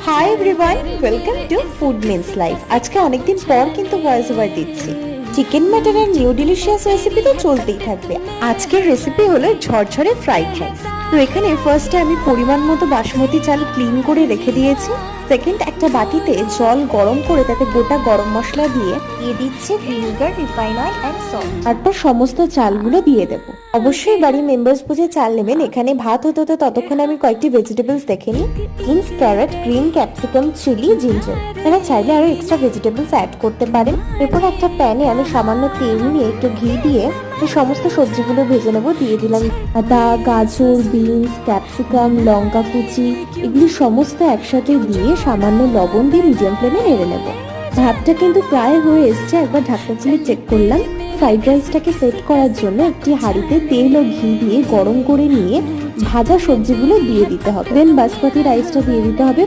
Hi everyone, welcome to food means life. আজকে অনেকদিন পর কিন্তু ভয়েস ওভার দিচ্ছি। চিকেন মাটনের নিউ ডিলিশিয়াস রেসিপি তো চলতেই থাকবে। আজকের রেসিপি হলো ঝরঝরে ফ্রাইড রাইস। তো এখানে ফার্স্টে আমি পরিমাণ মতো বাসমতি চাল ক্লিন করে রেখে দিয়েছি। সেকেন্ড, একটা বাটিতে জল গরম করে তাতে গোটা গরম মশলা দিয়ে দিচ্ছি vinegar, refine oil and salt. তারপর সমস্ত চালগুলো দিয়ে দেবো। অবশ্যই বাড়ির মেম্বার্স বুঝে চাল নেবেন। এখানে ভাত হতে হতে ততক্ষণ আমি কয়েকটি ভেজিটেবলস দেখে নিই। Beans, carrot, green capsicum, chilli, ginger. তারা চাইলে আরো এক্সট্রা ভেজিটেবলস অ্যাড করতে পারেন। এরপর একটা প্যানে আমি সামান্য তেল নিয়ে একটু ঘি দিয়ে এই সমস্ত সবজিগুলো ভেজে নেবো। দিয়ে দিলাম আদা, গাজর, বিনস, ক্যাপসিকাম, লঙ্কা কুচি, এগুলি সমস্ত একসাথে দিয়ে সামান্য লবণ দিয়ে মিডিয়াম ফ্লেমে নেড়ে নেবো। ভাতটা কিন্তু প্রায় হয়ে এসছে, একবার ঢাকনা খুলে চেক করলাম। ফ্রাইড রাইসটাকে সেট করার জন্য একটি হাঁড়িতে তেল ও ঘি দিয়ে গরম করে নিয়ে ভাজা সবজিগুলো দিয়ে দিতে হবে। দেন বাসমতি রাইসটা দিয়ে দিতে হবে।